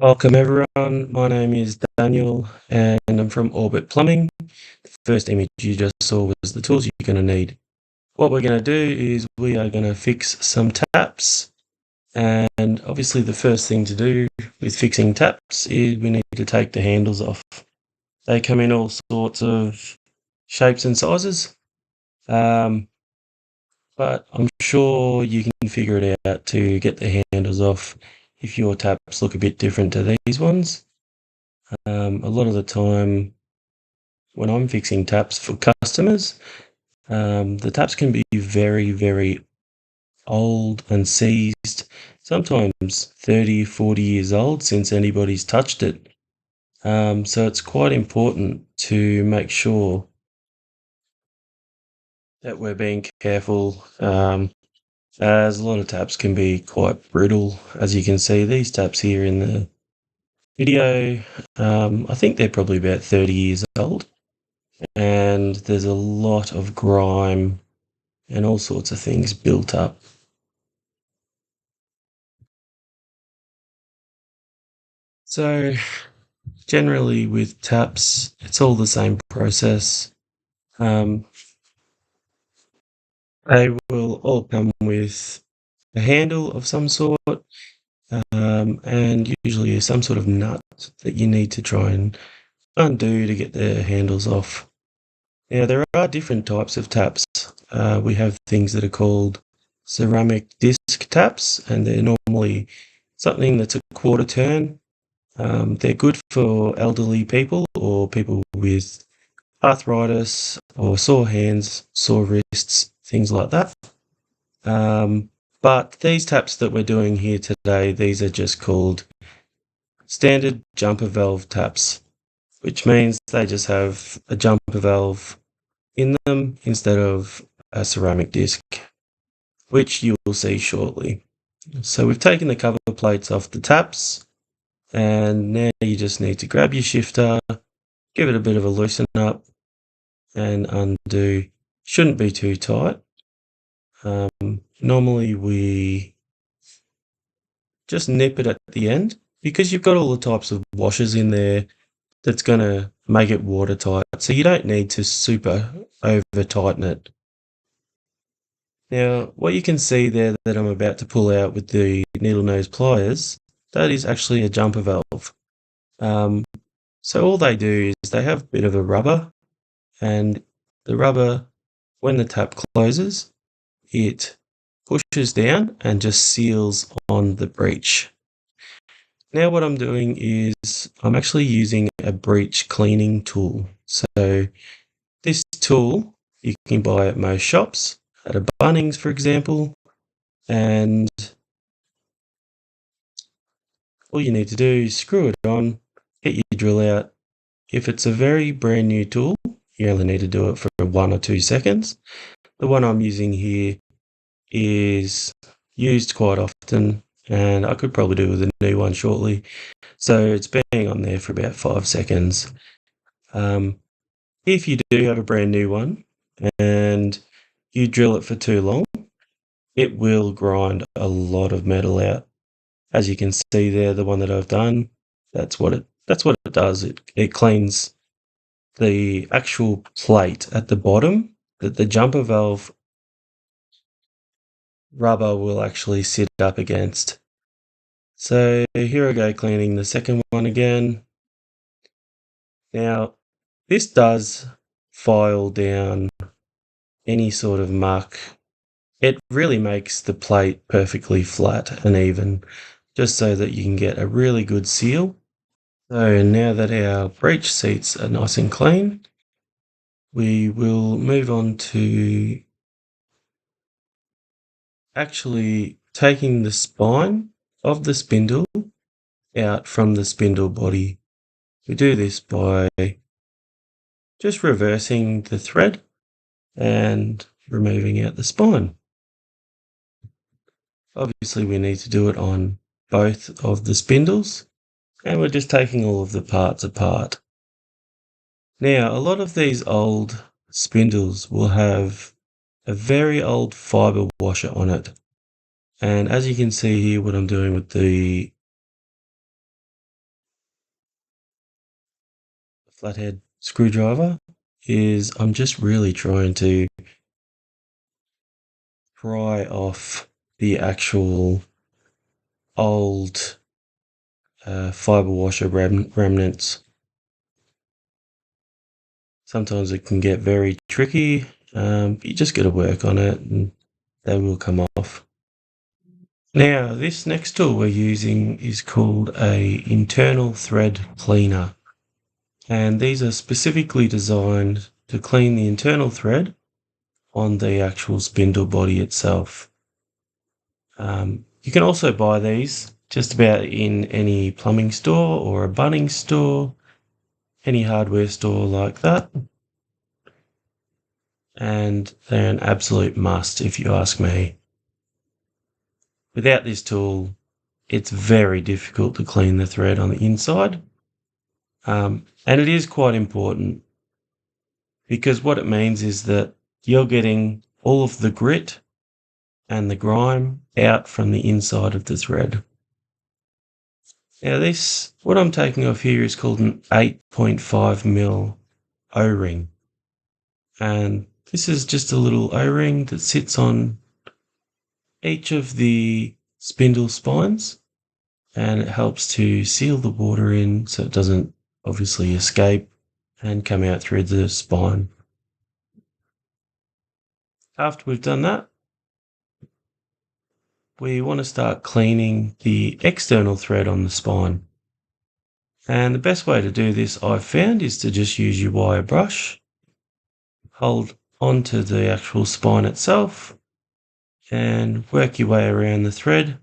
Welcome everyone. My name is Daniel and I'm from Orbit Plumbing. The first image you just saw was the tools you're going to need. What we're going to do is we are going to fix some taps, and obviously the first thing to do with fixing taps is we need to take the handles off. They come in all sorts of shapes and sizes, um, but I'm sure you can figure it out to get the handles off if your taps look a bit different to these ones. A lot of the time when I'm fixing taps for customers, the taps can be very, very old and seized, sometimes 30, 40 years old since anybody's touched it. So it's quite important to make sure that we're being careful, as a lot of taps can be quite brittle. As you can see, these taps here in the video, I think they're probably about 30 years old, and there's a lot of grime and all sorts of things built up. So generally with taps, it's all the same process. Um, they will all come with a handle of some sort, and usually some sort of nut that you need to try and undo to get the handles off. Now there are different types of taps. We have things that are called ceramic disc taps, and they're normally something that's a quarter turn. They're good for elderly people or people with arthritis or sore hands, sore wrists, things like that. Um, but these taps that we're doing here today, these are just called standard jumper valve taps, which means they just have a jumper valve in them instead of a ceramic disc, which you will see shortly. So we've taken the cover plates off the taps, and now you just need to grab your shifter, give it a bit of a loosen up and undo. Shouldn't be too tight. Normally we just nip it at the end because you've got all the types of washers in there that's going to make it watertight. So you don't need to super over tighten it. Now, what you can see there that I'm about to pull out with the needle nose pliers, that is actually a jumper valve. So all they do is they have a bit of a rubber, and the rubber, when the tap closes, it pushes down and just seals on the breech. Now what I'm doing is I'm actually using a breech cleaning tool. So this tool you can buy at most shops, at a Bunnings for example, and all you need to do is screw it on, get your drill out. If it's a very brand new tool, you only need to do it for 1 or 2 seconds. The one I'm using here is used quite often, and I could probably do with a new one shortly. So it's been on there for about 5 seconds. If you do have a brand new one and you drill it for too long, it will grind a lot of metal out. As you can see there, the one that I've done, that's what it does. It cleans the actual plate at the bottom that the jumper valve rubber will actually sit up against. So here I go cleaning the second one again. Now, this does file down any sort of muck. It really makes the plate perfectly flat and even, just so that you can get a really good seal. So now that our breech seats are nice and clean, we will move on to actually taking the spine of the spindle out from the spindle body. We do this by just reversing the thread and removing out the spine. Obviously we need to do it on both of the spindles, and we're just taking all of the parts apart. Now, a lot of these old spindles will have a very old fiber washer on it. And as you can see here, what I'm doing with the flathead screwdriver is I'm just really trying to pry off the actual old fiber washer remnants. Sometimes it can get very tricky, but you just got to work on it and they will come off. Now, this next tool we're using is called a internal thread cleaner. And these are specifically designed to clean the internal thread on the actual spindle body itself. You can also buy these just about in any plumbing store or a Bunnings store, any hardware store like that. And they're an absolute must if you ask me. Without this tool, it's very difficult to clean the thread on the inside. And it is quite important because what it means is that you're getting all of the grit and the grime out from the inside of the thread. Now what I'm taking off here is called an 8.5mm O-ring. And this is just a little O-ring that sits on each of the spindle spines, and it helps to seal the water in so it doesn't obviously escape and come out through the spine. After we've done that, we want to start cleaning the external thread on the spine. And the best way to do this, I've found, is to just use your wire brush, hold onto the actual spine itself, and work your way around the thread.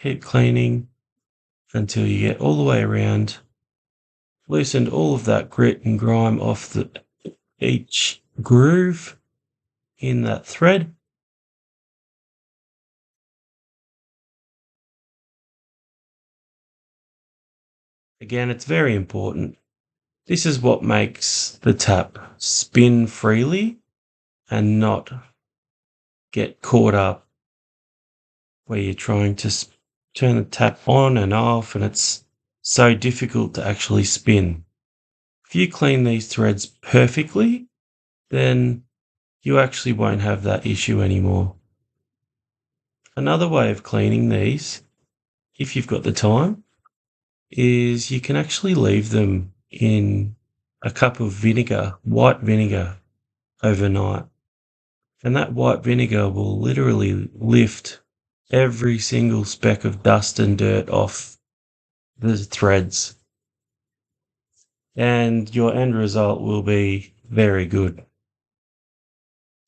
Keep cleaning until you get all the way around, loosened all of that grit and grime off each groove in that thread. Again, it's very important. This is what makes the tap spin freely and not get caught up where you're trying to turn the tap on and off and it's so difficult to actually spin. If you clean these threads perfectly, then you actually won't have that issue anymore. Another way of cleaning these, if you've got the time, is you can actually leave them in a cup of vinegar, white vinegar, overnight. And that white vinegar will literally lift every single speck of dust and dirt off the threads. And your end result will be very good.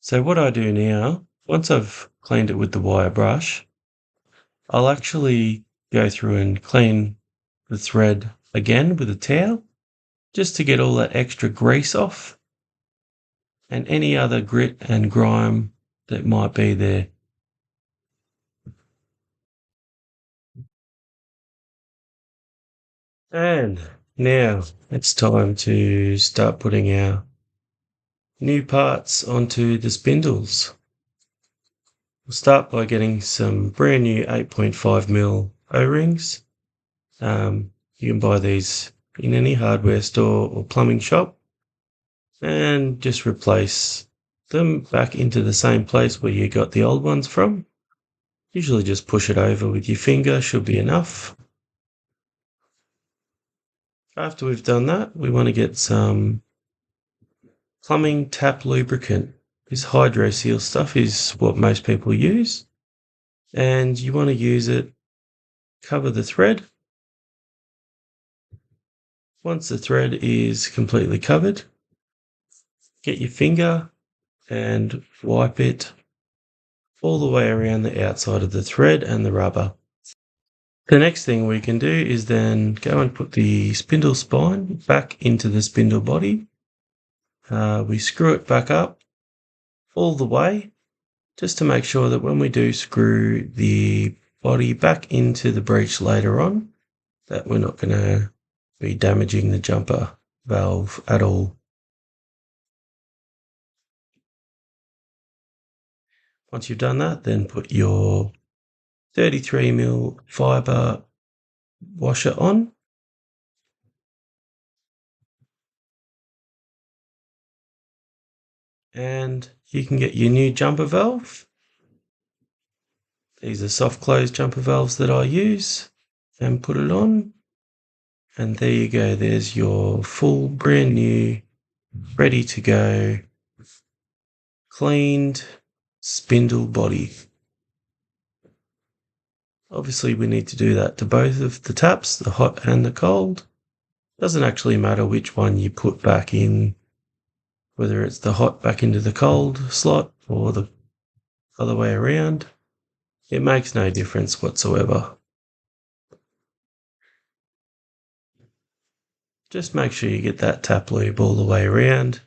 So what I do now, once I've cleaned it with the wire brush, I'll actually go through and clean the thread again with a towel, just to get all that extra grease off and any other grit and grime that might be there. And now it's time to start putting our new parts onto the spindles. We'll start by getting some brand new 8.5mm O-rings. You can buy these in any hardware store or plumbing shop and just replace them back into the same place where you got the old ones from. Usually just push it over with your finger, should be enough. After we've done that, we want to get some plumbing tap lubricant. This Hydro Seal stuff is what most people use. And you want to use it, cover the thread. Once the thread is completely covered, get your finger and wipe it all the way around the outside of the thread and the rubber. The next thing we can do is then go and put the spindle spine back into the spindle body. We screw it back up all the way, just to make sure that when we do screw the body back into the breech later on, that we're not going to be damaging the jumper valve at all. Once you've done that, then put your 33mm fiber washer on. and you can get your new jumper valve. These are soft close jumper valves that I use, and put it on. And there you go. There's your full brand new, ready to go, cleaned spindle body. Obviously we need to do that to both of the taps, the hot and the cold. Doesn't actually matter which one you put back in, whether it's the hot back into the cold slot or the other way around. It makes no difference whatsoever. Just make sure you get that tap lube all the way around.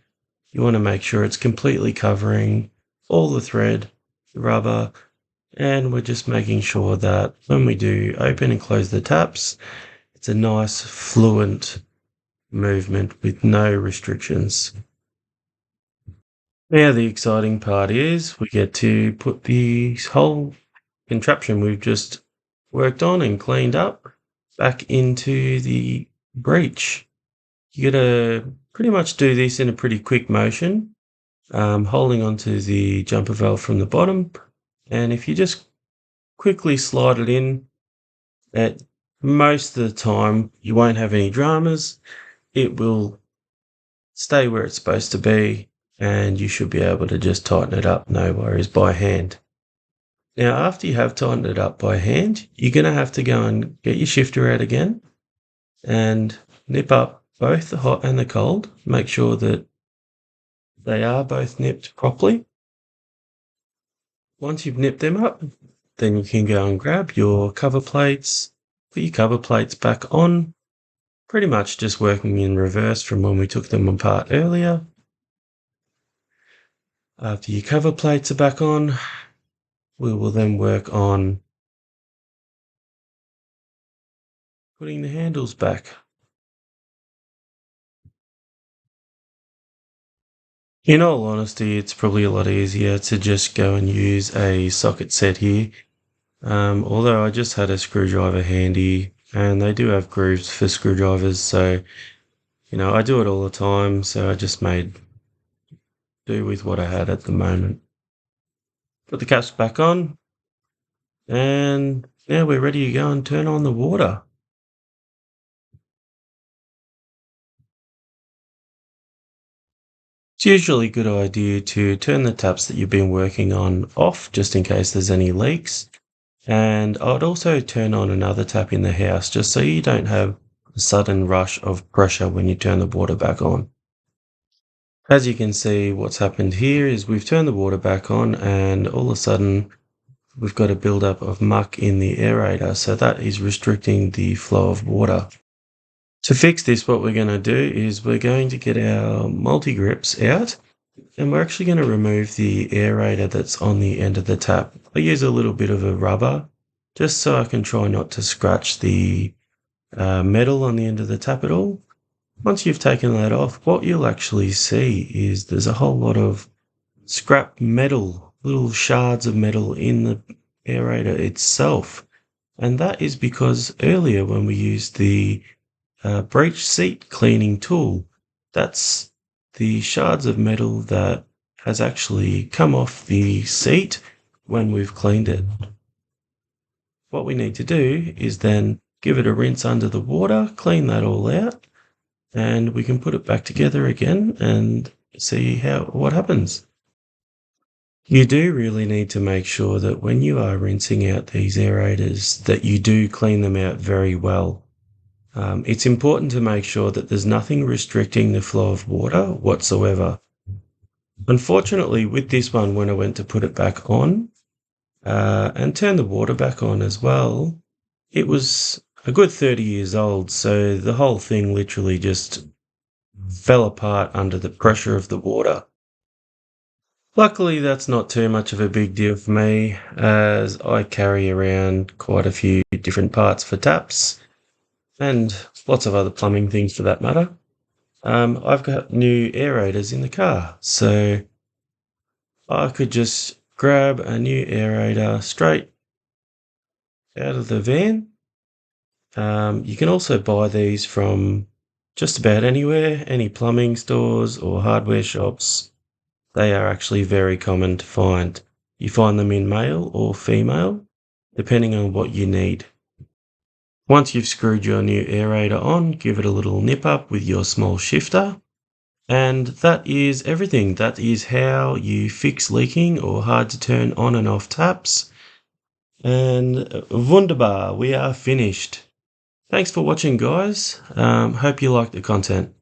You want to make sure it's completely covering all the thread, the rubber, and we're just making sure that when we do open and close the taps, it's a nice fluent movement with no restrictions. Now the exciting part is we get to put the whole contraption we've just worked on and cleaned up back into the breech. You gotta pretty much do this in a pretty quick motion, holding onto the jumper valve from the bottom. And if you just quickly slide it in, at most of the time you won't have any dramas. It will stay where it's supposed to be, and you should be able to just tighten it up, no worries, by hand. Now, after you have tightened it up by hand, you're going to have to go and get your shifter out again and nip up both the hot and the cold. Make sure that they are both nipped properly. Once you've nipped them up, then you can go and grab your cover plates, put your cover plates back on, pretty much just working in reverse from when we took them apart earlier. After your cover plates are back on, we will then work on putting the handles back. In all honesty, it's probably a lot easier to just go and use a socket set here. Although I just had a screwdriver handy, and they do have grooves for screwdrivers, so I do it all the time, so I just made do with what I had at the moment. Put the caps back on, and now we're ready to go and turn on the water. It's usually a good idea to turn the taps that you've been working on off, just in case there's any leaks. And I'd also turn on another tap in the house, just so you don't have a sudden rush of pressure when you turn the water back on. As you can see, what's happened here is we've turned the water back on, and all of a sudden we've got a buildup of muck in the aerator, so that is restricting the flow of water. To fix this, what we're going to do is we're going to get our multi-grips out, and we're actually going to remove the aerator that's on the end of the tap. I use a little bit of a rubber just so I can try not to scratch the metal on the end of the tap at all. Once you've taken that off, what you'll actually see is there's a whole lot of scrap metal, little shards of metal in the aerator itself. And that is because earlier when we used the breech seat cleaning tool, that's the shards of metal that has actually come off the seat when we've cleaned it. What we need to do is then give it a rinse under the water, clean that all out, and we can put it back together again and see what happens. You do really need to make sure that when you are rinsing out these aerators that you do clean them out very well. It's important to make sure that there's nothing restricting the flow of water whatsoever. Unfortunately, with this one, when I went to put it back on and turn the water back on as well, it was a good 30 years old, so the whole thing literally just fell apart under the pressure of the water. Luckily, that's not too much of a big deal for me, as I carry around quite a few different parts for taps and lots of other plumbing things for that matter. I've got new aerators in the car, so I could just grab a new aerator straight out of the van. You can also buy these from just about anywhere, any plumbing stores or hardware shops. they are actually very common to find. You find them in male or female, depending on what you need. Once you've screwed your new aerator on, give it a little nip up with your small shifter. And that is everything. That is how you fix leaking or hard to turn on and off taps. And wunderbar, we are finished. Thanks for watching, guys. Hope you liked the content.